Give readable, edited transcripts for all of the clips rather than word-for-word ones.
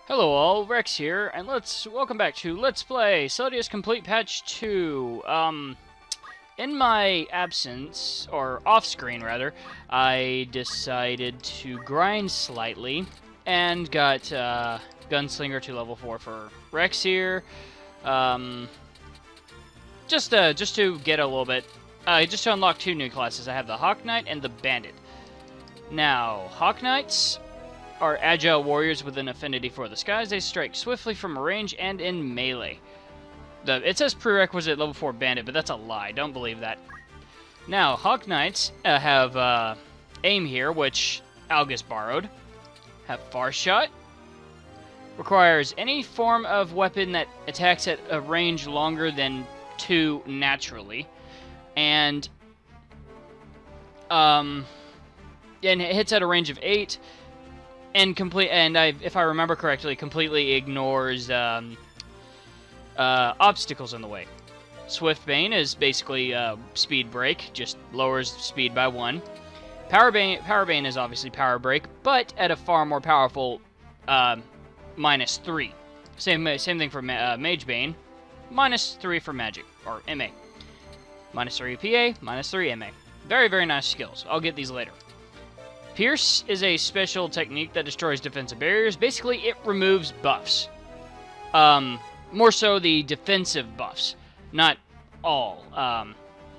Hello all, Rex here, and welcome back to Let's Play Celdia's Complete Patch 2. In my absence, or off-screen rather, I decided to grind slightly, and got Gunslinger to level 4 for Rex here. Just to get a little bit, just to unlock two new classes. I have the Hawk Knight and the Bandit. Now, Hawk Knights are agile warriors with an affinity for the skies. They strike swiftly from range and in melee. It says prerequisite level 4 bandit, but that's a lie. Don't believe that. Now, Hawk Knights have aim here, which Algus borrowed. Have far shot. Requires any form of weapon that attacks at a range longer than 2 naturally. And it hits at a range of 8. And if I remember correctly, completely ignores obstacles in the way. Swift Bane is basically speed break, just lowers speed by 1. Power Bane is obviously power break, but at a far more powerful -3. Same thing for Mage Bane, -3 for magic or MA. -3 PA, -3 MA. Very, very nice skills. I'll get these later. Pierce is a special technique that destroys defensive barriers. Basically, it removes buffs. More so the defensive buffs, not all.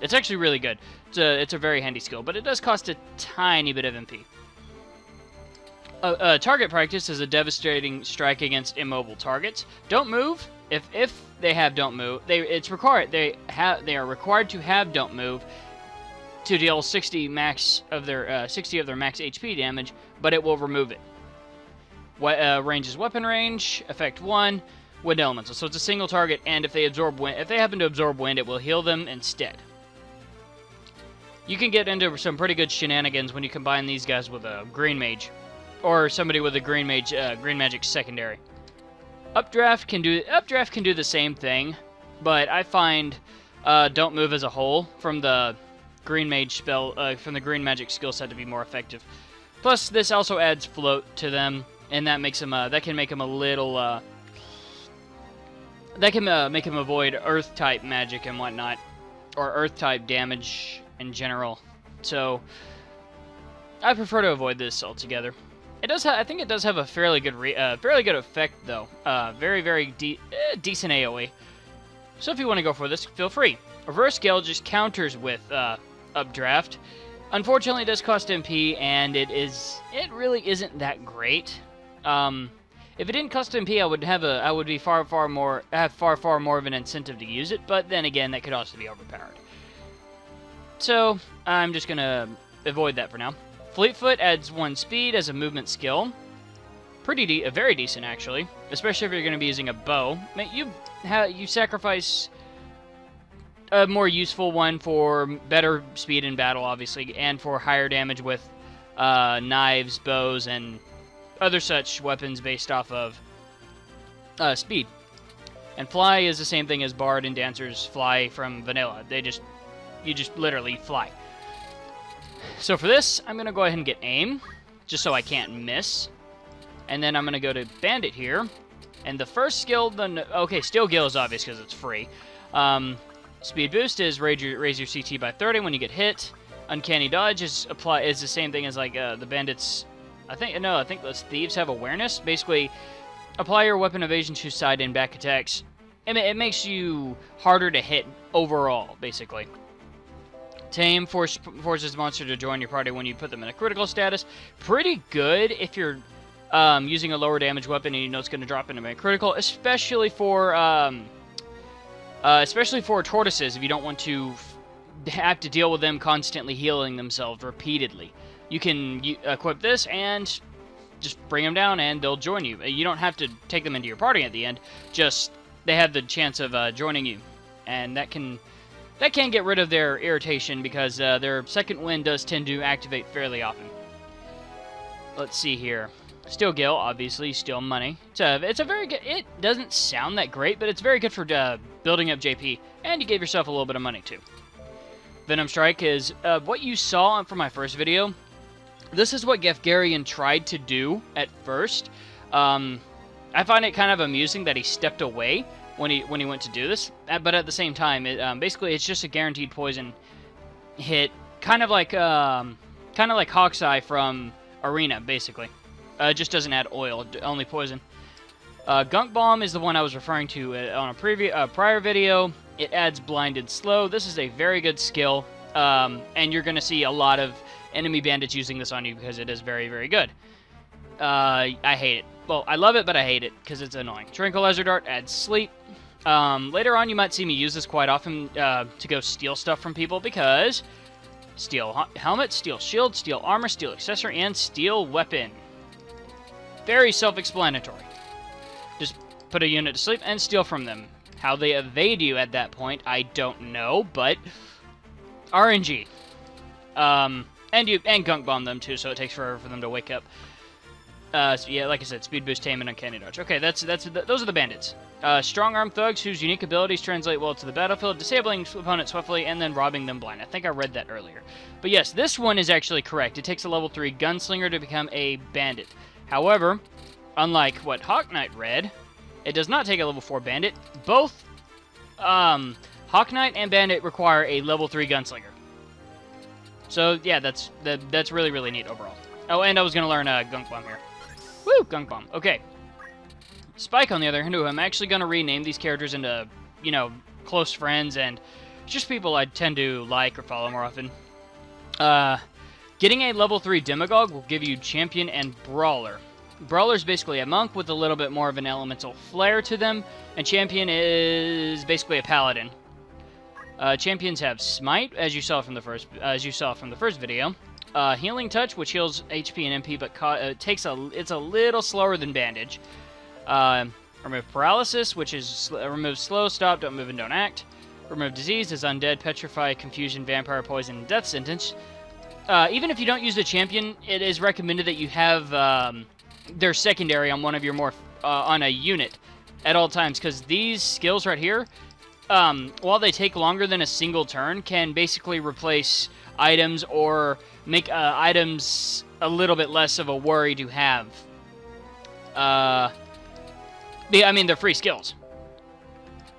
It's actually really good. It's a very handy skill, but it does cost a tiny bit of MP. Target practice is a devastating strike against immobile targets. Don't move. If they have don't move, they are required to have don't move to deal 60 of their max HP damage, but it will remove it. Range is weapon range, effect 1, wind elemental. So it's a single target, and if they happen to absorb wind, it will heal them instead. You can get into some pretty good shenanigans when you combine these guys with a green mage, or somebody with a green magic secondary. Updraft can do the same thing, but I find don't move as a whole from the green mage spell from the green magic skill set to be more effective. Plus, this also adds float to them, and that makes them that can make them a little make him avoid earth type magic and whatnot, or earth type damage in general. So I prefer to avoid this altogether. I think it does have a fairly good effect though. Very decent AOE. So if you want to go for this, feel free. Reverse Gale just counters with Updraft. Unfortunately, it does cost MP, and it really isn't that great. If it didn't cost MP, I would have far more of an incentive to use it. But then again, that could also be overpowered. So I'm just gonna avoid that for now. Fleetfoot adds 1 speed as a movement skill. Very decent actually, especially if you're going to be using a bow. You sacrifice a more useful one for better speed in battle, obviously, and for higher damage with knives, bows, and other such weapons based off of speed. And fly is the same thing as Bard and Dancers fly from vanilla. You just literally fly. So for this, I'm going to go ahead and get aim, just so I can't miss. And then I'm going to go to Bandit here. And the first skill, Steel Gale is obvious because it's free. Speed Boost is raise your CT by 30 when you get hit. Uncanny Dodge is the same thing as like the Bandits. I think those Thieves have Awareness. Basically, apply your weapon evasion to side and back attacks. It makes you harder to hit overall, basically. Tame forces monster to join your party when you put them in a critical status. Pretty good if you're using a lower damage weapon and you know it's going to drop into a critical, especially for tortoises if you don't want to have to deal with them constantly healing themselves repeatedly. You can equip this and just bring them down and they'll join you. You don't have to take them into your party at the end. Just they have the chance of joining you, and that can get rid of their irritation because their second wind does tend to activate fairly often. Let's see here. Steel Gale, obviously, steal money. It's a very good. It doesn't sound that great, but it's very good for building up JP, and you gave yourself a little bit of money too. Venom Strike is what you saw from my first video. This is what Gefgarian tried to do at first. I find it kind of amusing that he stepped away when he went to do this, but at the same time, basically it's just a guaranteed poison hit, kind of like Hawk's Eye from Arena, basically. It just doesn't add oil, only poison. Gunk Bomb is the one I was referring to on a prior video. It adds Blinded Slow. This is a very good skill, and you're going to see a lot of enemy bandits using this on you because it is very, very good. I hate it. Well, I love it, but I hate it because it's annoying. Tranquilizer Dart adds Sleep. Later on, you might see me use this quite often to go steal stuff from people because steal helmet, steal shield, steal armor, steal accessory, and steal weapon. Very self-explanatory. Just put a unit to sleep and steal from them. How they evade you at that point, I don't know, but RNG. And Gunk Bomb them too, so it takes forever for them to wake up. So yeah, like I said, Speed Boost, Tame, and Uncanny Dodge. Okay, those are the bandits. Strong Arm Thugs, whose unique abilities translate well to the battlefield, disabling opponents swiftly, and then robbing them blind. I think I read that earlier. But yes, this one is actually correct. It takes a level 3 Gunslinger to become a bandit. However, unlike what Hawk Knight read, it does not take a level 4 bandit. Both Hawk Knight and Bandit require a level 3 Gunslinger. So yeah, that's really, really neat overall. Oh, and I was going to learn Gunk Bomb here. Woo! Gunk Bomb. Okay. Spike, on the other hand, who I'm actually going to rename these characters into, you know, close friends and just people I tend to like or follow more often. Getting a level 3 Demagogue will give you Champion and Brawler. Brawler's basically a monk with a little bit more of an elemental flair to them, and Champion is basically a paladin. Champions have Smite, as you saw from the first video. Healing Touch, which heals HP and MP, but it's a little slower than Bandage. Remove Paralysis, which is remove Slow, Stop, Don't Move, and Don't Act. Remove Disease is Undead, Petrify, Confusion, Vampire, Poison, and Death Sentence. Even if you don't use the Champion, it is recommended that you have their secondary on one of your more on a unit at all times, because these skills right here, while they take longer than a single turn, can basically replace items or make items a little bit less of a worry to have. I mean, they're free skills.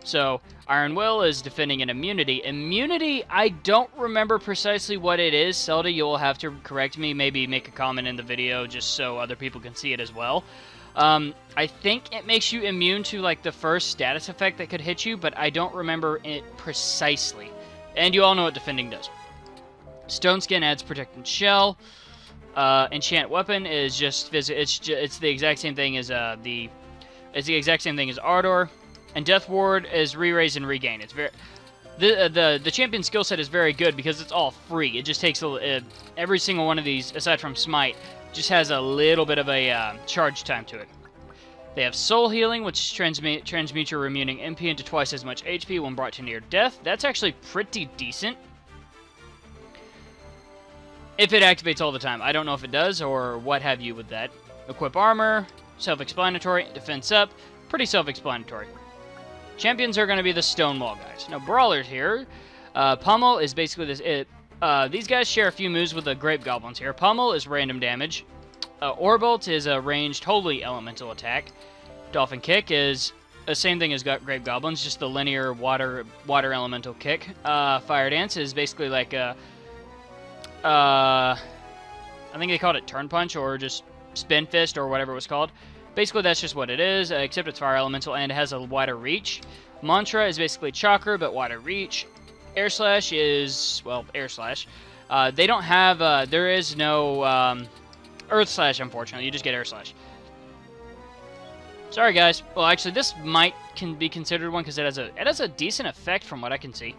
So, Iron Will is defending an immunity. Immunity, I don't remember precisely what it is. Celdia, you will have to correct me, maybe make a comment in the video just so other people can see it as well. I think it makes you immune to, like, the first status effect that could hit you, but I don't remember it precisely. And you all know what defending does. Stone Skin adds Protected Shell. Enchant Weapon is just it's the exact same thing as Ardor. And Death Ward is Re-Raise and Regain. It's very the champion skill set is very good because it's all free. It just takes every single one of these, aside from Smite, just has a little bit of a charge time to it. They have Soul Healing, which transmutes your remaining MP into twice as much HP when brought to near death. That's actually pretty decent. If it activates all the time. I don't know if it does or what have you with that. Equip Armor, self-explanatory. Defense Up, pretty self-explanatory. Champions are going to be the Stonewall guys. Now, Brawlers here. Pummel is basically this. These guys share a few moves with the Grape Goblins here. Pummel is random damage. Orbolt is a ranged holy elemental attack. Dolphin Kick is the same thing as Grape Goblins, just the linear water elemental kick. Fire Dance is basically like a... I think they called it Turn Punch or just Spin Fist or whatever it was called. Basically, that's just what it is, except it's fire elemental and it has a wider reach. Mantra is basically Chakra, but wider reach. Air Slash is, well, Air Slash. They don't have, there is no Earth Slash, unfortunately. You just get Air Slash. Sorry, guys. Well, actually, this can be considered one because it has a decent effect from what I can see.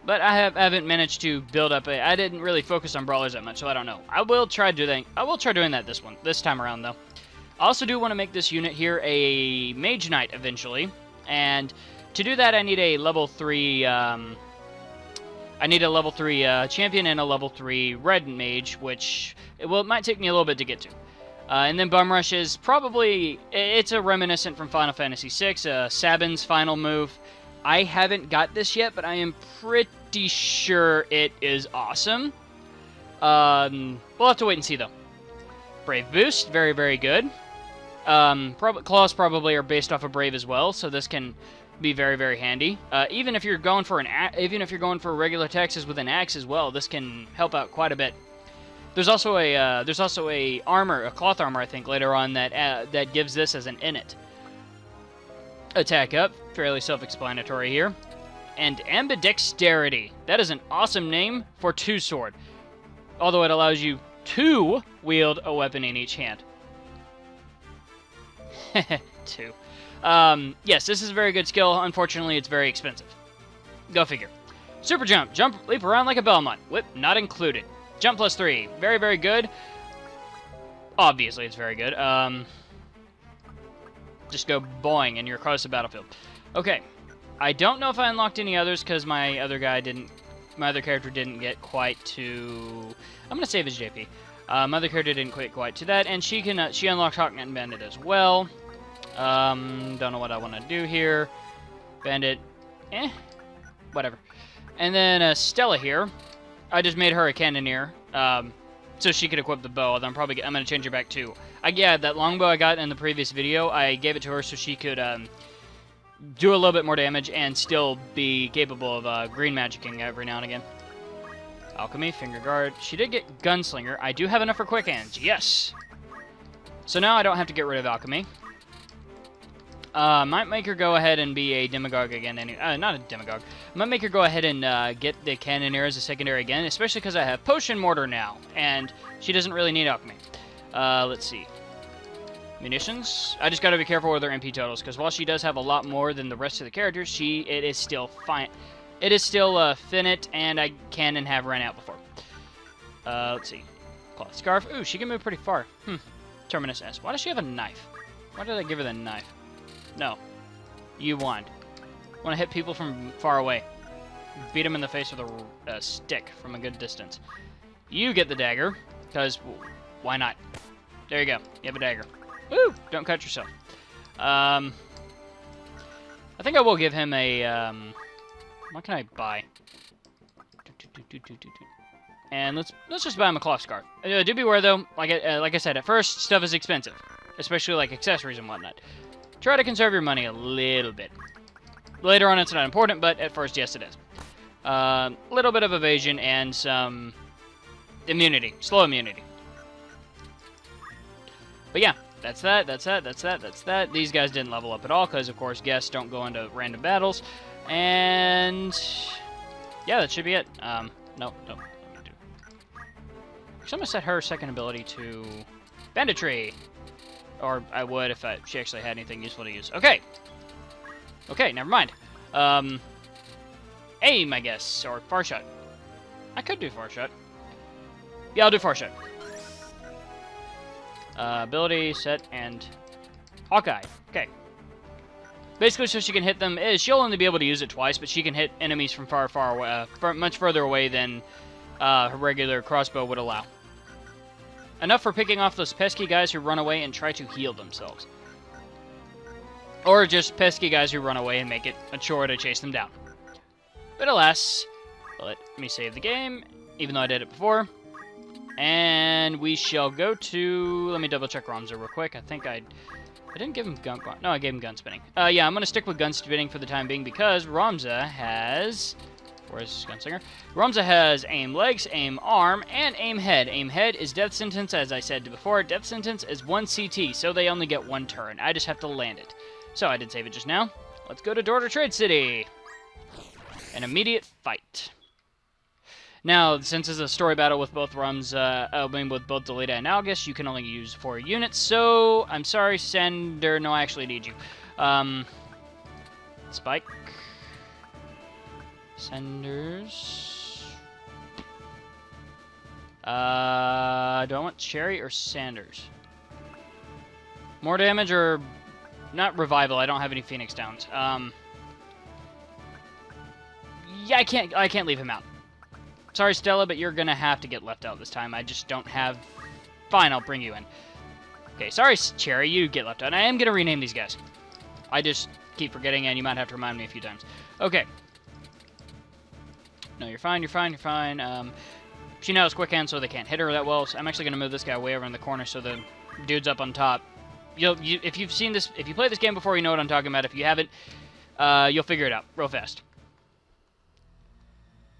But I haven't managed to build up I didn't really focus on Brawlers that much, so I don't know. I will try doing that this time around, though. I also do want to make this unit here a Mage Knight eventually, and to do that I need a level 3 champion and a level 3 red mage, which it might take me a little bit to get to. And then Bum Rush is probably, it's a reminiscent from Final Fantasy VI, Sabin's final move. I haven't got this yet, but I am pretty sure it is awesome. We'll have to wait and see though. Brave Boost, very, very good. Claws probably are based off of Brave as well, so this can be very, very handy. Even if you're going for regular attacks with an axe as well, this can help out quite a bit. There's also a cloth armor, I think, later on that gives this as an init. Attack up, fairly self-explanatory here. And ambidexterity. That is an awesome name for two sword. Although it allows you to wield a weapon in each hand. Two. Yes, this is a very good skill. Unfortunately, it's very expensive. Go figure. Super jump. Jump, leap around like a Belmont. Whip not included. Jump plus 3. Very, very good. Obviously, it's very good. Just go boing and you're across the battlefield. Okay. I don't know if I unlocked any others because my other character didn't get quite to... I'm going to save his JP. My other character didn't quite to that, and she unlocked Hawknet and Bandit as well. Don't know what I want to do here. Bandit, whatever. And then Stella here, I just made her a cannoneer, so she could equip the bow. Although I'm going to change her back too. Yeah, that longbow I got in the previous video, I gave it to her so she could do a little bit more damage and still be capable of green magicking every now and again. Alchemy, Finger Guard. She did get Gunslinger. I do have enough for Quick Hands. Yes! So now I don't have to get rid of Alchemy. Might make her go ahead and be a Demagogue again. Not a Demagogue. Might make her go ahead and get the Cannoneer as a secondary again, especially because I have Potion Mortar now, and she doesn't really need Alchemy. Let's see. Munitions. I just got to be careful with her MP totals, because while she does have a lot more than the rest of the characters, it is still fine. It is still finite, and I can and have ran out before. Let's see. Cloth Scarf. Ooh, she can move pretty far. Terminus S. Why does she have a knife? Why did I give her the knife? No. You wand. Want to hit people from far away. Beat them in the face with a stick from a good distance. You get the dagger, because why not? There you go. You have a dagger. Woo! Don't cut yourself. I think I will give him a, what can I buy? And let's just buy him a cloth scarf. Do beware though, like I said, at first stuff is expensive, especially like accessories and whatnot. Try to conserve your money a little bit. Later on, it's not important, but at first, yes, it is. Little bit of evasion and some immunity, slow immunity. But yeah. That's that. These guys didn't level up at all because, of course, guests don't go into random battles. And yeah, that should be it. No. So I'm going to set her second ability to Banditry. Or I would if she actually had anything useful to use. Okay, never mind. Aim, I guess, or Far Shot. I could do Far Shot. Yeah, I'll do Far Shot. Ability, set, and Hawkeye. Okay. Basically, so she can hit them. She'll only be able to use it twice, but she can hit enemies from far away, much further away than her regular crossbow would allow. Enough for picking off those pesky guys who run away and try to heal themselves. Or just pesky guys who run away and make it a chore to chase them down. But alas, let me save the game, even though I did it before. And we shall go to... Let me double check Ramza real quick. I think I didn't give him gun... No, I gave him gun spinning. Yeah, I'm going to stick with gun spinning for the time being because Ramza has... Where's Gunslinger? Ramza has aim legs, aim arm, and aim head. Aim head is death sentence, as I said before. Death sentence is 1 CT, so they only get 1 turn. I just have to land it. So I did save it just now. Let's go to Dorter Trade City. An immediate fight. Now, since it's a story battle with both with both Delita and Algus, you can only use 4 units, so I'm sorry, Sander. No, I actually need you. Spike. Sanders. Do I want Cherry or Sanders? More damage or not revival? I don't have any Phoenix Downs. Yeah, I can't leave him out. Sorry, Stella, but you're gonna have to get left out this time. I just don't have... Fine, I'll bring you in. Okay, sorry, Cherry, you get left out. I am gonna rename these guys. I just keep forgetting, and you might have to remind me a few times. Okay. No, you're fine, you're fine, you're fine. She now has quick hands, so they can't hit her that well. So I'm actually gonna move this guy way over in the corner so the dudes up on top if you've seen this, if you played this game before, you know what I'm talking about. If you haven't, you'll figure it out real fast.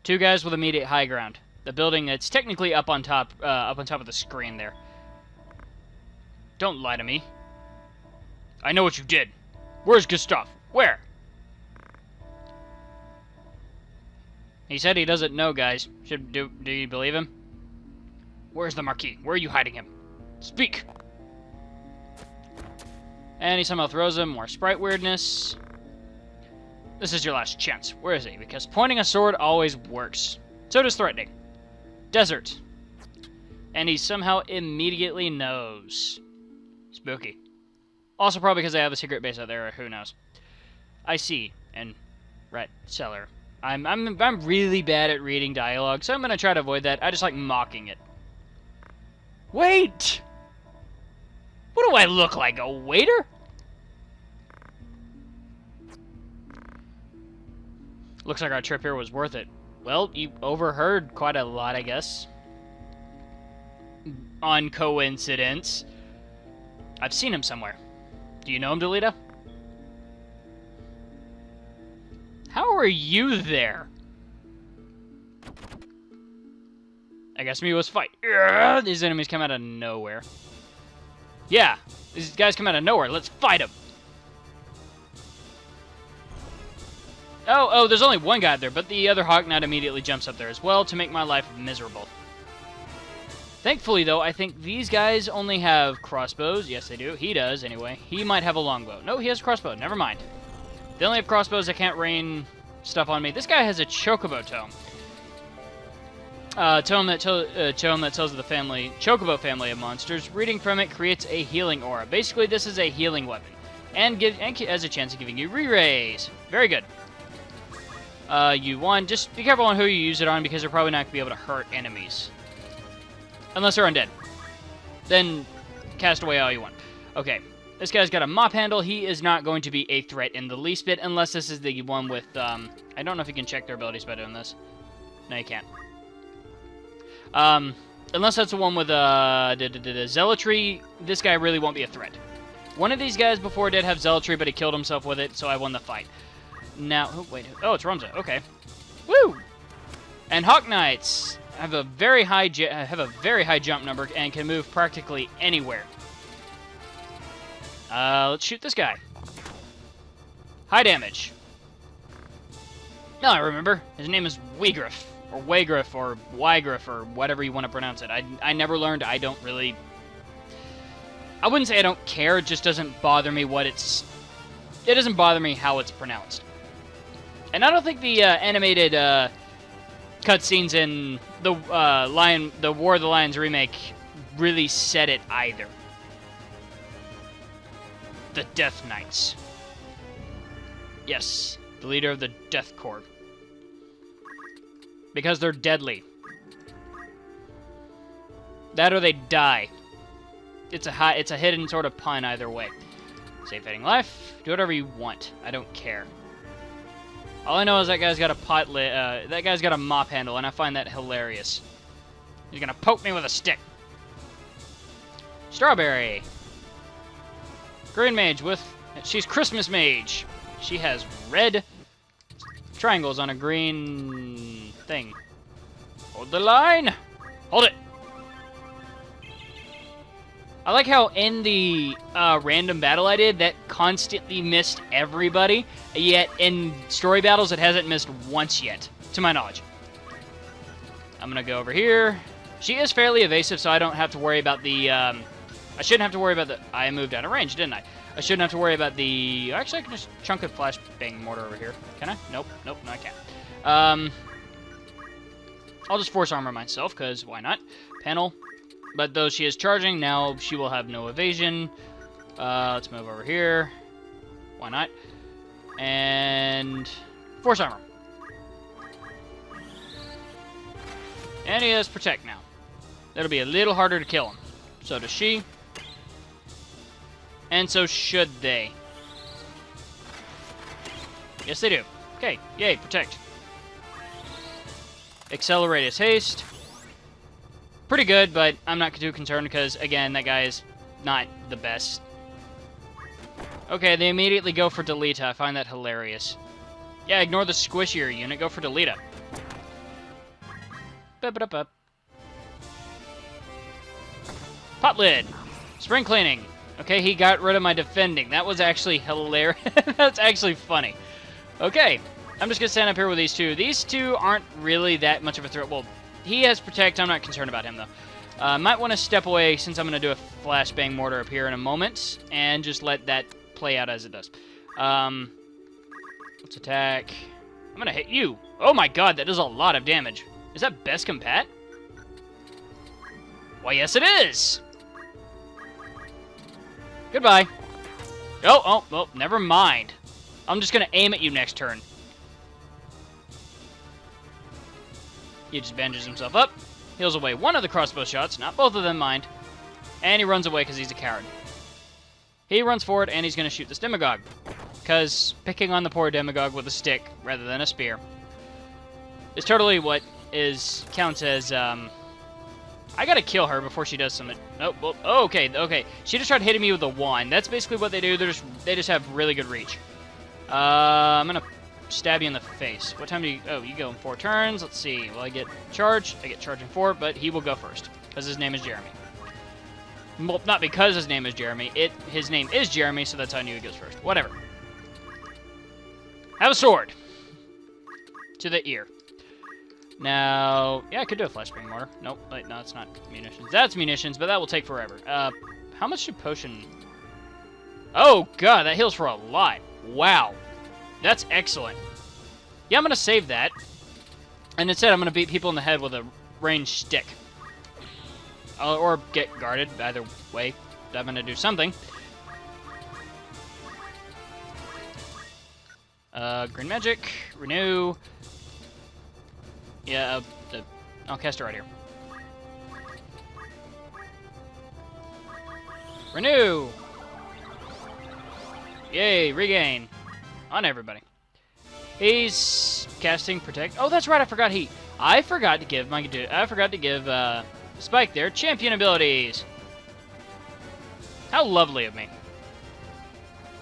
2 guys with immediate high ground. The building that's technically up on top of the screen there. Don't lie to me. I know what you did. Where's Gustav? Where? He said he doesn't know, guys. Do you believe him? Where's the Marquis? Where are you hiding him? Speak! And he somehow throws him more sprite weirdness. This is your last chance. Where is he? Because pointing a sword always works. So does threatening. Desert. And he somehow immediately knows. Spooky. Also probably because I have a secret base out there, who knows. I see. And right, cellar. I'm really bad at reading dialogue, so I'm gonna try to avoid that. I just like mocking it. Wait! What do I look like, a waiter? Looks like our trip here was worth it. Well, you overheard quite a lot, I guess. On coincidence. I've seen him somewhere. Do you know him, Delita? How are you there? I guess me was fight. These enemies come out of nowhere. Yeah, these guys come out of nowhere. Let's fight them. Oh, there's only one guy there, but the other Hawk Knight immediately jumps up there as well to make my life miserable. Thankfully, though, I think these guys only have crossbows. Yes, they do. He does, anyway. He might have a longbow. No, he has a crossbow. Never mind. They only have crossbows that can't rain stuff on me. This guy has a chocobo tome. Tome that tells of the chocobo family of monsters. Reading from it creates a healing aura. Basically, this is a healing weapon. And has a chance of giving you re-raise. Very good. Just be careful on who you use it on, because they're probably not going to be able to hurt enemies. Unless they're undead. Then cast away all you want. Okay. This guy's got a mop handle. He is not going to be a threat in the least bit, unless this is the one with, I don't know if you can check their abilities by doing this. No, you can't. Unless that's the one with, zealotry, this guy really won't be a threat. One of these guys before did have zealotry, but he killed himself with it, so I won the fight. Now, it's Ramza. Okay. Woo! And Hawk Knights have a very high jump number and can move practically anywhere. Let's shoot this guy. High damage. No, I remember. His name is Wiegraf, or Wiegraf, or Wiegraf, or whatever you want to pronounce it. I never learned. I wouldn't say I don't care. It just doesn't bother me it doesn't bother me how it's pronounced. And I don't think the animated cutscenes in the War of the Lions remake really said it either. The Death Knights. Yes, the leader of the Death Corps. Because they're deadly. That or they die. It's a hidden sort of pun either way. Save fading life. Do whatever you want. I don't care. All I know is that guy's got that guy's got a mop handle, and I find that hilarious. He's gonna poke me with a stick. Strawberry. Green mage she's Christmas mage. She has red triangles on a green thing. Hold the line. Hold it. I like how in the random battle I did, that constantly missed everybody, yet in story battles it hasn't missed once yet, to my knowledge. I'm going to go over here. She is fairly evasive, so I don't have to worry about the... I shouldn't have to worry about the... I moved out of range, didn't I? I shouldn't have to worry about the... Actually, I can just chunk a flashbang mortar over here. Can I? Nope, no, I can't. I'll just force armor myself, because why not? Panel. But though she is charging, now she will have no evasion. Let's move over here. Why not? And... force armor. And he has protect now. That'll be a little harder to kill him. So does she. And so should they. Yes, they do. Okay, yay, protect. Accelerate his haste. Pretty good, but I'm not too concerned because, again, that guy is not the best. Okay, they immediately go for Delita. I find that hilarious. Yeah, ignore the squishier unit. Go for Delita. Bup-a-dup-bup. Pot lid. Spring cleaning. Okay, he got rid of my defending. That was actually hilarious. That's actually funny. Okay, I'm just going to stand up here with these two. These two aren't really that much of a threat. Well, he has Protect. I'm not concerned about him, though. Might want to step away since I'm going to do a flashbang mortar up here in a moment and just let that play out as it does. Let's attack. I'm going to hit you. Oh my god, that does a lot of damage. Is that best compat? Why, yes it is! Goodbye. Oh, never mind. I'm just going to aim at you next turn. He just bandages himself up. Heals away one of the crossbow shots, not both of them, mind. And he runs away because he's a coward. He runs forward and he's going to shoot this demagogue. Because picking on the poor demagogue with a stick rather than a spear is totally what counts as, I gotta kill her before she does something. Nope. Well, okay. She just tried hitting me with a wand. That's basically what they do. They just have really good reach. I'm gonna stab you in the face. What time do you... Oh, you go in 4 turns. Let's see. Will I get charged? I get charged in 4, but he will go first. Because his name is Jeremy. Well, not because his name is Jeremy. His name is Jeremy, so that's how I knew he goes first. Whatever. Have a sword. To the ear. Now... Yeah, I could do a flashbang mortar. Nope. Wait, no, it's not munitions. That's munitions, but that will take forever. How much should potion... Oh, God, that heals for a lot. Wow. That's excellent. Yeah, I'm going to save that. And instead, I'm going to beat people in the head with a ranged stick. Or get guarded. Either way, I'm going to do something. Green magic. Renew. Yeah, I'll cast her right here. Renew! Yay, regain. On everybody. He's casting Protect. Oh, that's right, I forgot to give Spike there champion abilities. How lovely of me.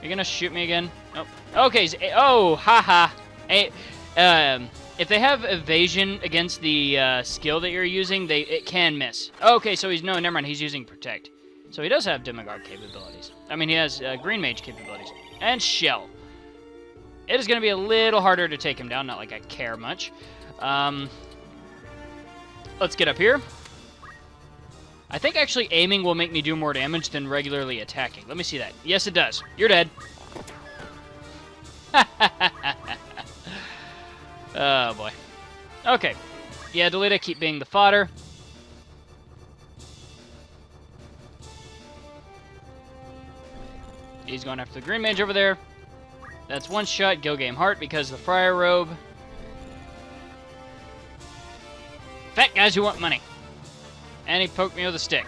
You're gonna shoot me again? Nope. Okay, oh, haha. If they have evasion against the skill that you're using, it can miss. Okay, so never mind, he's using Protect. So he does have Demagogue capabilities. I mean, he has Green Mage capabilities. And Shell. It is going to be a little harder to take him down, not like I care much. Let's get up here. I think actually aiming will make me do more damage than regularly attacking. Let me see that. Yes, it does. You're dead. Oh, boy. Okay. Yeah, Delita, keep being the fodder. He's going after the Green Mage over there. That's one shot. Go game heart because of the Friar Robe. Fat guys who want money. And he poked me with a stick.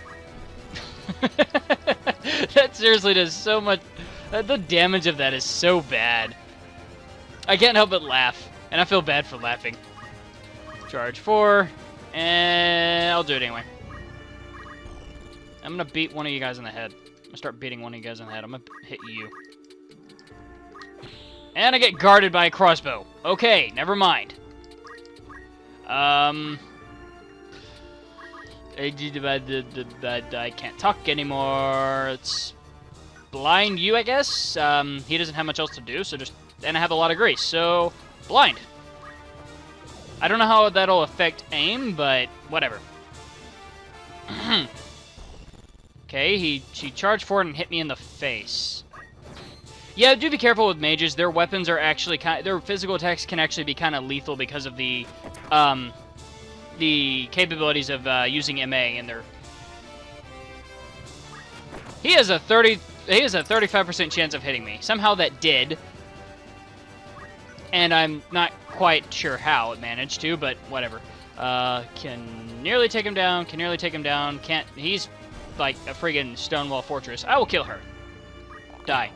That seriously does so much... the damage of that is so bad. I can't help but laugh. And I feel bad for laughing. Charge 4. And I'll do it anyway. I'm going to beat one of you guys in the head. I'm going to start beating one of you guys in the head. I'm going to hit you. And I get guarded by a crossbow. Okay, never mind. I can't talk anymore. It's blind you, I guess. He doesn't have much else to do, so just... And I have a lot of grease, so... Blind. I don't know how that'll affect aim, but whatever. Okay, she charged forward and hit me in the face. Yeah, do be careful with mages. Their weapons are actually their physical attacks can actually be kind of lethal because of the capabilities of using MA and their. He has a 35% chance of hitting me. Somehow that did. And I'm not quite sure how it managed to, but whatever. Can nearly take him down, can't... He's like a friggin' Stonewall Fortress. I will kill her. Die.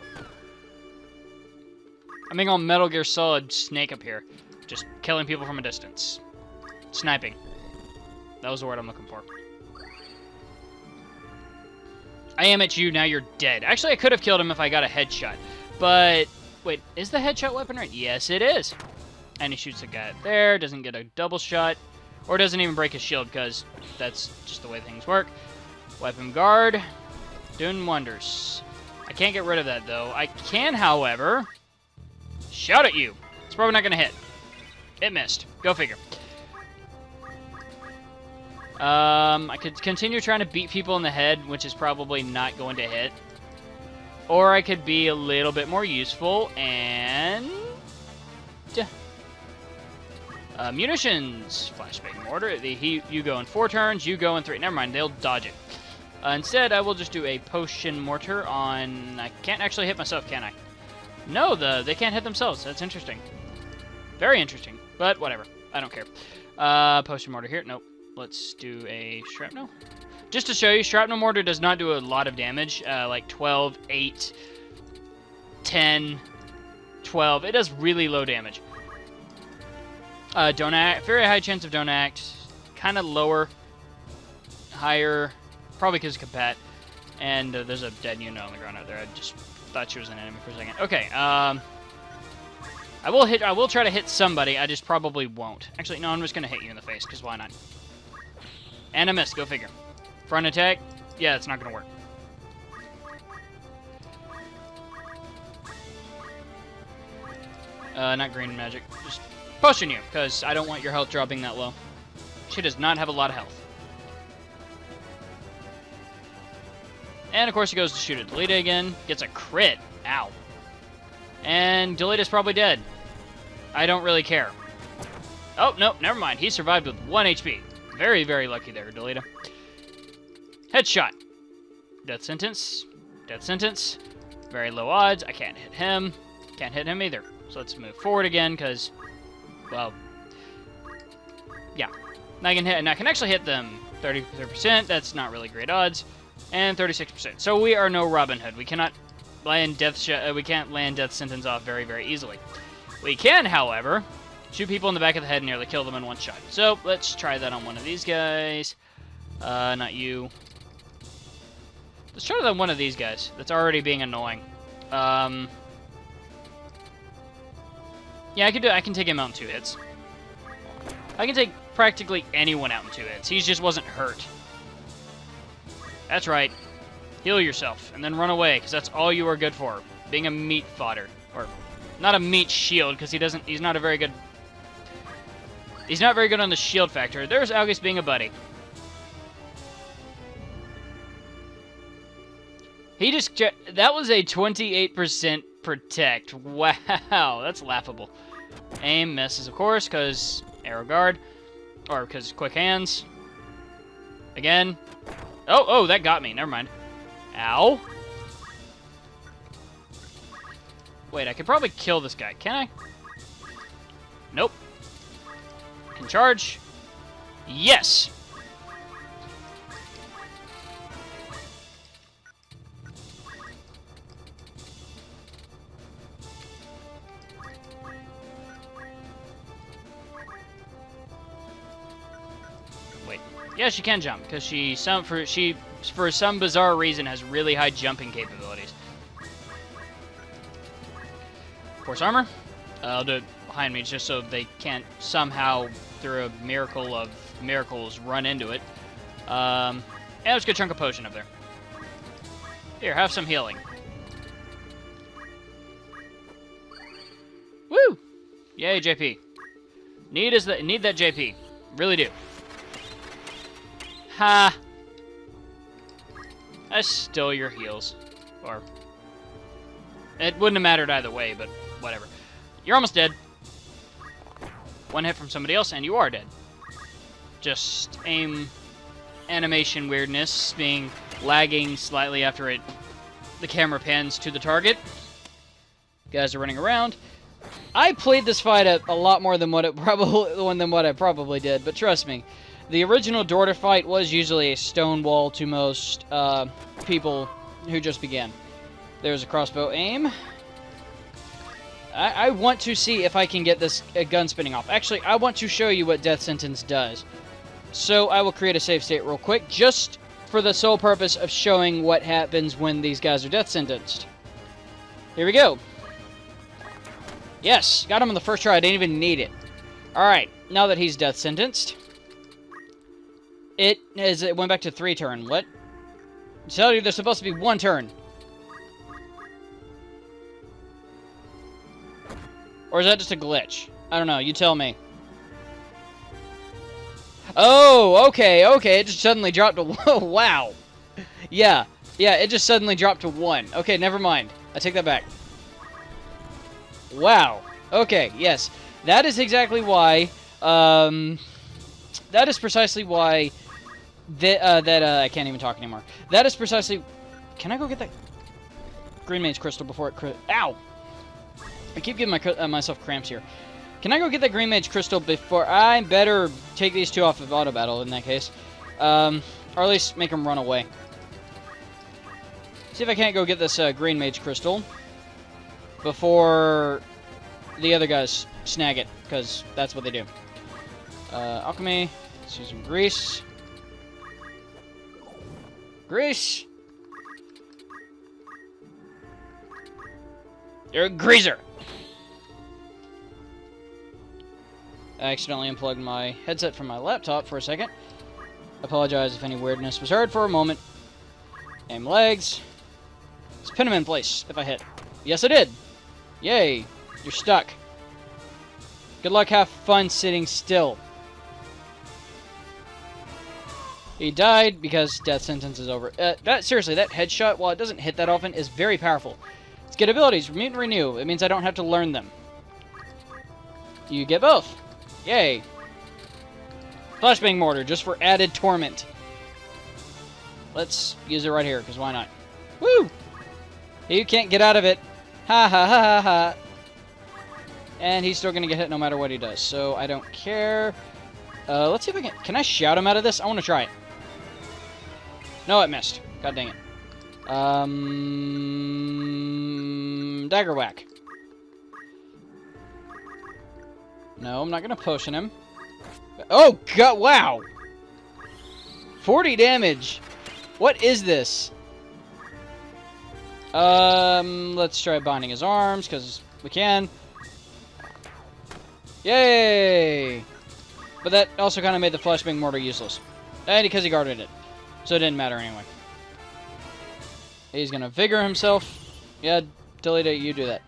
I'm being all Metal Gear Solid Snake up here. Just killing people from a distance. Sniping. That was the word I'm looking for. I am at you, now you're dead. Actually, I could have killed him if I got a headshot. But, wait, is the headshot weapon right? Yes, it is. And he shoots a guy up there, doesn't get a double shot, or doesn't even break his shield, because that's just the way things work. Weapon guard, doing wonders. I can't get rid of that, though. I can, however, shout at you. It's probably not going to hit. It missed. Go figure. I could continue trying to beat people in the head, which is probably not going to hit. Or I could be a little bit more useful and... munitions. Flashbang mortar. You go in 4 turns, you go in 3. Never mind, they'll dodge it. Instead, I will just do a potion mortar on... I can't actually hit myself, can I? No, they can't hit themselves. That's interesting. Very interesting, but whatever. I don't care. Potion mortar here. Nope. Let's do a shrapnel. Just to show you, shrapnel mortar does not do a lot of damage. Like 12, 8, 10, 12. It does really low damage. Don't act. Very high chance of don't act. Kind of lower. Higher. Probably because of compat. And there's a dead unit on the ground out there. I just thought she was an enemy for a second. Okay. I will try to hit somebody. I just probably won't. Actually, no. I'm just gonna hit you in the face because why not? And a miss. Go figure. Front attack. Yeah, it's not gonna work. Not green magic. Just potion you, because I don't want your health dropping that low. She does not have a lot of health. And, of course, he goes to shoot at Delita again. Gets a crit. Ow. And Delita's probably dead. I don't really care. Oh, no, never mind. He survived with 1 HP. Very, very lucky there, Delita. Headshot. Death sentence. Death sentence. Very low odds. I can't hit him. Can't hit him either. So let's move forward again, because... well, yeah. I can hit, and I can actually hit them 30%. That's not really great odds, and 36%. So we are no Robin Hood. We cannot land we can't land death sentence off very, very easily. We can, however, shoot people in the back of the head and nearly kill them in 1 shot. So let's try that on one of these guys. Not you. Let's try that on one of these guys. That's already being annoying. Yeah, I can take him out in 2 hits. I can take practically anyone out in 2 hits. He just wasn't hurt. That's right. Heal yourself, and then run away, because that's all you are good for. Being a meat fodder. Or, not a meat shield, because he's not very good on the shield factor. There's August being a buddy. That was a 28% protect. Wow, that's laughable. Aim misses, of course, because arrow guard. Or because quick hands. Again. Oh, that got me. Never mind. Ow. Wait, I could probably kill this guy. Can I? Nope. Can charge. Yes. Yeah, she can jump, because she for some bizarre reason has really high jumping capabilities. Force armor. I'll do it behind me just so they can't somehow, through a miracle of miracles, run into it. And there's a good chunk of potion up there. Here, have some healing. Woo! Yay, JP. Need that JP. Really do. Ha! I stole your heals. Or... it wouldn't have mattered either way, but whatever. You're almost dead. 1 hit from somebody else, and you are dead. Just aim animation weirdness being lagging slightly after the camera pans to the target. Guys are running around. I played this fight a lot more than what I probably did, but trust me. The original Dorter fight was usually a stone wall to most people who just began. There's a crossbow aim. I want to see if I can get this gun spinning off. Actually, I want to show you what Death Sentence does. So I will create a save state real quick, just for the sole purpose of showing what happens when these guys are death sentenced. Here we go. Yes, got him on the first try. I didn't even need it. Alright, now that he's death sentenced, it went back to 3 turn. What? Tell you there's supposed to be 1 turn. Or is that just a glitch? I don't know, you tell me. Oh, okay, it just suddenly dropped to 1. Wow. Yeah, it just suddenly dropped to 1. Okay, never mind. I take that back. Wow. Okay, yes. That is exactly why, that is precisely why, I can't even talk anymore. That is precisely, can I go get that Green Mage Crystal before it ow! I keep giving myself cramps here. Can I go get that Green Mage Crystal before, I better take these 2 off of auto battle in that case. Or at least make them run away. See if I can't go get this Green Mage Crystal before the other guys snag it, because that's what they do. Alchemy. Let's use some grease. Grease! You're a greaser! I accidentally unplugged my headset from my laptop for a second. Apologize if any weirdness was heard for a moment. Aim legs. Let's pin him in place if I hit. Yes, I did! Yay! You're stuck. Good luck, have fun sitting still. He died because death sentence is over. Seriously, that headshot, while it doesn't hit that often, is very powerful. Let's get abilities. Mute and renew. It means I don't have to learn them. You get both. Yay. Flashbang Mortar, just for added torment. Let's use it right here, because why not? Woo! You can't get out of it. Ha ha ha ha ha. And he's still going to get hit no matter what he does, so I don't care. Let's see if I can... Can I shout him out of this? I want to try it. No, it missed. God dang it. Dagger Whack. No, I'm not going to potion him. Oh, God, wow! 40 damage! What is this? Let's try binding his arms, because we can. Yay! But that also kind of made the Flashbang Mortar useless. And because he guarded it. So it didn't matter anyway. He's going to vigor himself. Yeah, delete it, you do that.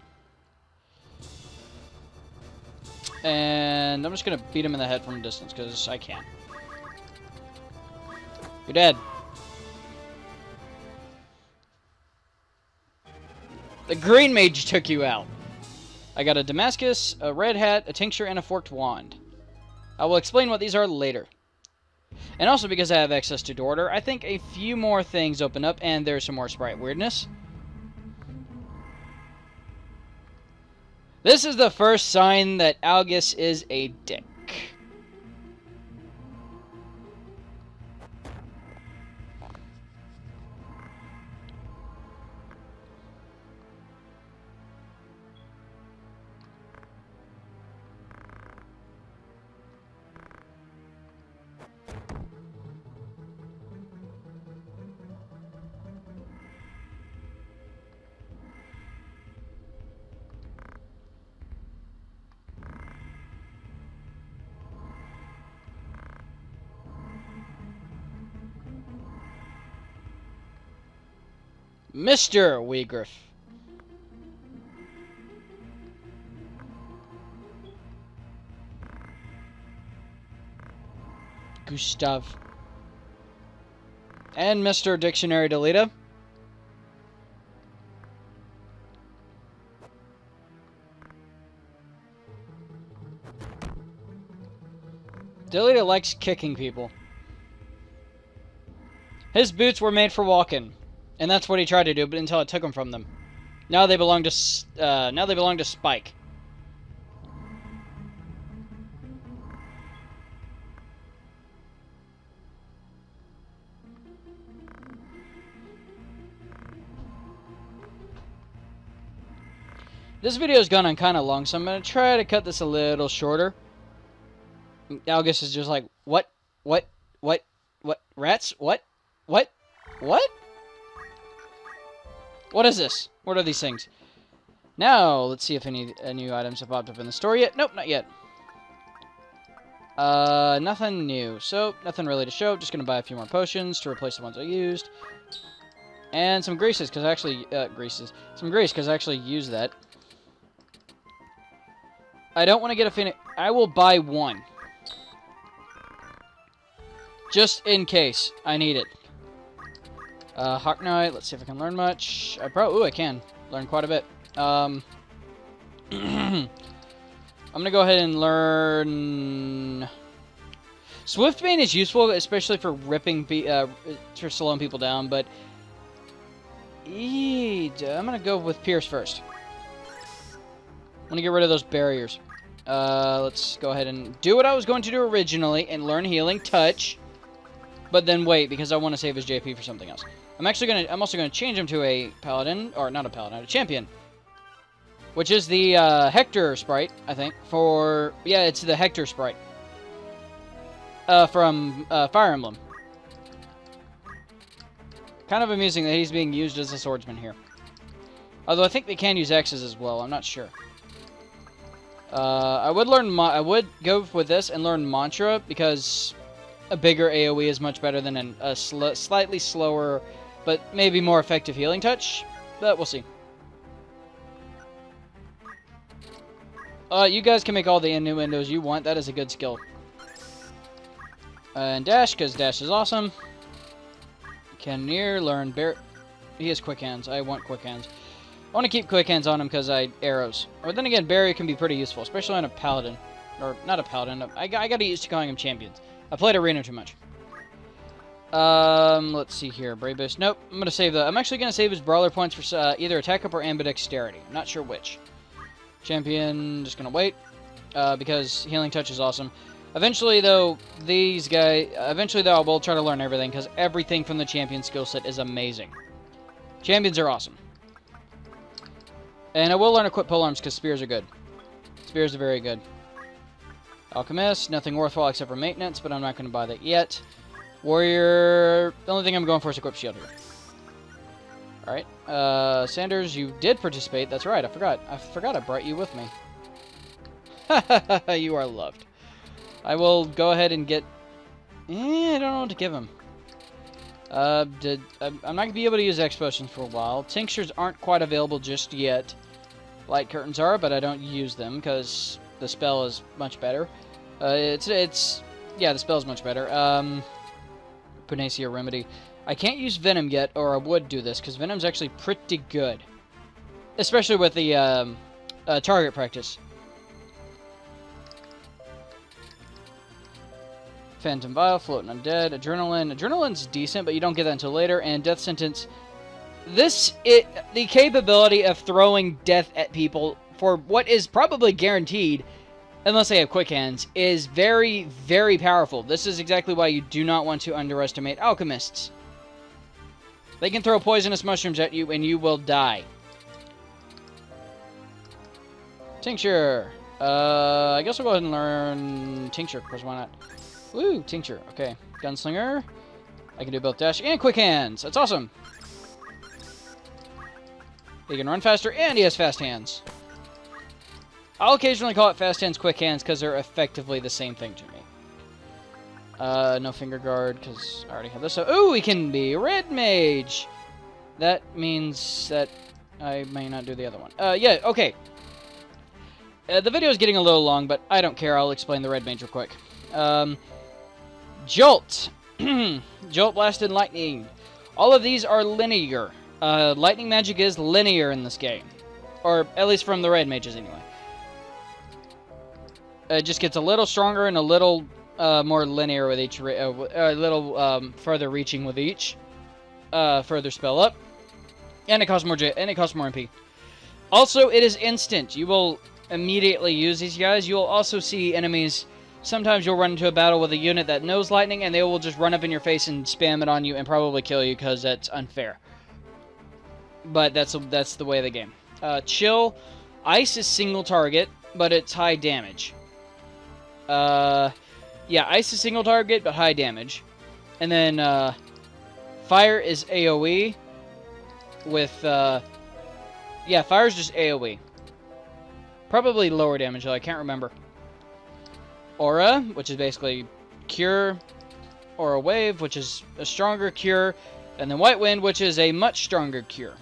And I'm just going to beat him in the head from a distance, because I can. You're dead. The Green Mage took you out. I got a Damascus, a red hat, a tincture, and a forked wand. I will explain what these are later. And also because I have access to Dorter, I think a few more things open up, and there's some more sprite weirdness. This is the first sign that Algus is a dick. Mr. Wiegraf. Gustav. And Mr. Dictionary Deleta. Deleta likes kicking people. His boots were made for walking. And that's what he tried to do, but until I took them from them. Now they belong to Spike. This video's gone on kind of long, so I'm going to try to cut this a little shorter. Algus is just like, what, rats, what? What? What? What is this? What are these things? Now, let's see if any new items have popped up in the store yet. Nope, not yet. Nothing new. So, nothing really to show. Just gonna buy a few more potions to replace the ones I used. And some greases, because I actually... Some grease, because I actually used that. I don't want to get a Phoenix... I will buy one. Just in case I need it. Hawk Knight, let's see if I can learn much. Ooh, I can. Learn quite a bit. I'm gonna go ahead and learn... Swiftbane is useful, especially for ripping... for slowing people down, but... I'm gonna go with Pierce first. I'm gonna get rid of those barriers. Let's go ahead and do what I was going to do originally and learn Healing Touch. But then wait, because I want to save his JP for something else. I'm also gonna change him to a Paladin, or not a Paladin, a Champion. Which is the, Hector sprite, I think, yeah, it's the Hector sprite. From, Fire Emblem. Kind of amusing that he's being used as a swordsman here. Although I think they can use X's as well, I'm not sure. I would go with this and learn Mantra, because a bigger AoE is much better than a slightly slower, but maybe more effective Healing Touch. But we'll see. You guys can make all the innuendos you want. That is a good skill. And Dash, because Dash is awesome. Cannoneer, learn Bear. He has Quick Hands. I want Quick Hands. I want to keep Quick Hands on him because arrows. Or then again, Barrier can be pretty useful, especially on a Paladin. Or, not a Paladin. I gotta used to calling him champions. I played Arena too much. Let's see here. Brave Boost. Nope. I'm actually gonna save his Brawler points for either Attack Up or Ambidexterity. I'm not sure which. Champion, just gonna wait. Because Healing Touch is awesome. Eventually, though, I will try to learn everything, because everything from the Champion skill set is amazing. Champions are awesome. And I will learn Equip Polearms, because Spears are good. Spears are very good. Alchemist, nothing worthwhile except for maintenance, but I'm not going to buy that yet. Warrior, the only thing I'm going for is Equip Shield here. Alright, Sanders, you did participate, that's right, I forgot I brought you with me. You are loved. I will go ahead and get... I don't know what to give him. I'm not going to be able to use X Potions for a while. Tinctures aren't quite available just yet. Light Curtains are, but I don't use them because the spell is much better. Yeah, the spell is much better. Panacea Remedy. I can't use Venom yet, or I would do this, because Venom's actually pretty good. Especially with the target practice. Phantom Vial, Floating Undead, Adrenaline. Adrenaline's decent, but you don't get that until later. And Death Sentence. The capability of throwing death at people for what is probably guaranteed, unless they have quick hands, is very, very powerful. This is exactly why you do not want to underestimate alchemists. They can throw poisonous mushrooms at you and you will die. Tincture. I guess I'll go ahead and learn Tincture, because why not? Woo, Tincture. Okay. Gunslinger. I can do both Dash and Quick Hands. That's awesome. He can run faster, and he has fast hands. I'll occasionally call it fast hands, quick hands, because they're effectively the same thing to me. No finger guard, because I already have this. So, ooh, he can be Red Mage. That means that I may not do the other one. Yeah, okay. The video is getting a little long, but I don't care. I'll explain the Red Mage real quick. Jolt. Jolt, Blast, and Lightning. All of these are linear. Lightning magic is linear in this game. Or at least from the Red Mages, anyway. It just gets a little stronger and a little more linear with each... a little further reaching with each. Further spell up. And it costs more MP. Also, it is instant. You will immediately use these guys. You will also see enemies... Sometimes you'll run into a battle with a unit that knows lightning, and they will just run up in your face and spam it on you and probably kill you, because that's unfair. But that's the way of the game. Chill. Ice is single target, but it's high damage. Yeah, Ice is single target, but high damage. And then, Fire is AoE with, yeah, fire is just AoE. Probably lower damage, though. I can't remember. Aura, which is basically Cure. Aura Wave, which is a stronger Cure. And then White Wind, which is a much stronger Cure.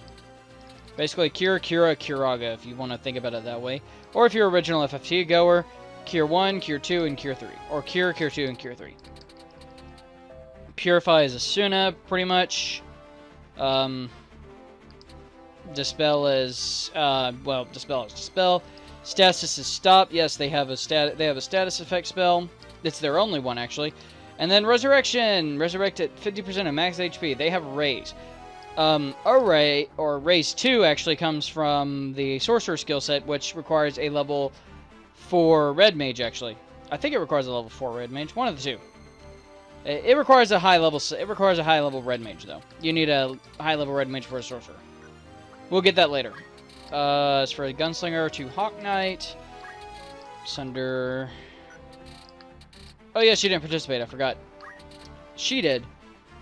Basically, Cure, Cura, Curaga, if you want to think about it that way. Or if you're original FFT goer, Cure 1, Cure 2, and Cure 3. Or Cure, Cure 2, and Cure 3. Purify is Asuna, pretty much. Dispel is, well, Dispel is Dispel. Stasis is Stop. Yes, they have a status effect spell. It's their only one, actually. And then Resurrection. Resurrect at 50% of max HP. They have Raise. Array, or Raise 2, actually comes from the Sorcerer skill set, which requires a level 4 Red Mage, actually. I think it requires a level 4 Red Mage. One of the two. It requires a high level. It requires a high level Red Mage, though. You need a high level Red Mage for a Sorcerer. We'll get that later. As for a Gunslinger, to Hawk Knight. Sunder. Oh yeah, she didn't participate. I forgot. She did,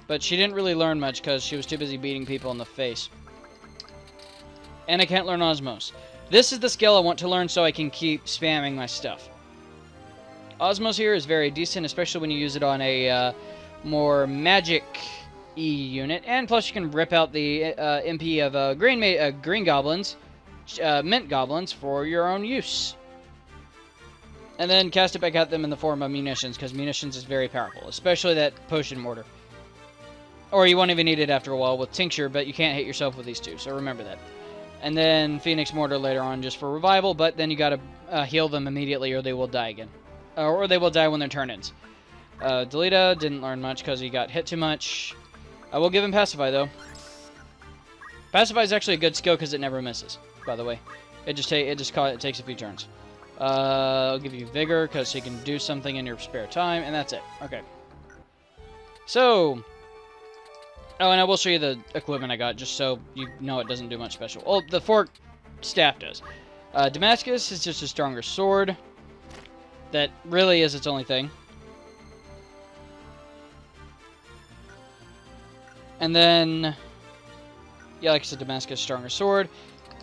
but she didn't really learn much because she was too busy beating people in the face. And I can't learn Osmos. This is the skill I want to learn so I can keep spamming my stuff. Osmos here is very decent, especially when you use it on a more magic E unit, and plus you can rip out the MP of green goblins, mint goblins, for your own use. And then cast it back at them in the form of munitions, because munitions is very powerful, especially that potion mortar. Or you won't even need it after a while with tincture, but you can't hit yourself with these two, so remember that. And then Phoenix Mortar later on just for revival, but then you gotta heal them immediately or they will die again. Or they will die when their turn ends. Delita didn't learn much because he got hit too much. I will give him Pacify, though. Pacify is actually a good skill because it never misses, by the way. It takes a few turns. I'll give you Vigor because he can do something in your spare time, and that's it. Okay. So... Oh, and I will show you the equipment I got, just so you know it doesn't do much special. Oh, the fork staff does. Damascus is just a stronger sword. That really is its only thing. And then, yeah, like I said, Damascus, stronger sword.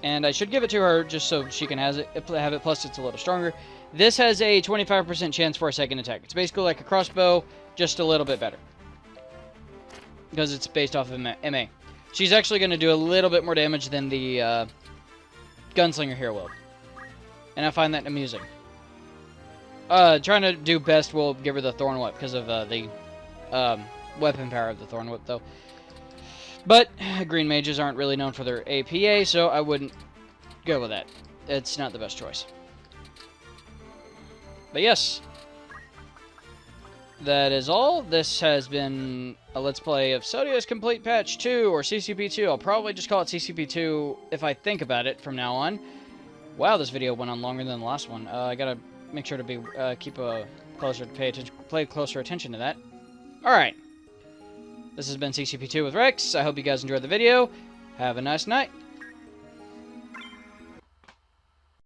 And I should give it to her just so she can have it, plus it's a little stronger. This has a 25% chance for a second attack. It's basically like a crossbow, just a little bit better. Because it's based off of MA. She's actually going to do a little bit more damage than the Gunslinger here will. And I find that amusing. Trying to do best will give her the Thorn Whip because of the weapon power of the Thorn Whip, though. But green mages aren't really known for their APA, so I wouldn't go with that. It's not the best choice. But yes, that is all. This has been a Let's Play of Celdia's Complete Patch 2, or CCP2. I'll probably just call it CCP2 if I think about it from now on. Wow, this video went on longer than the last one. I gotta make sure to be pay closer attention to that. Alright. This has been CCP2 with Rex. I hope you guys enjoyed the video. Have a nice night.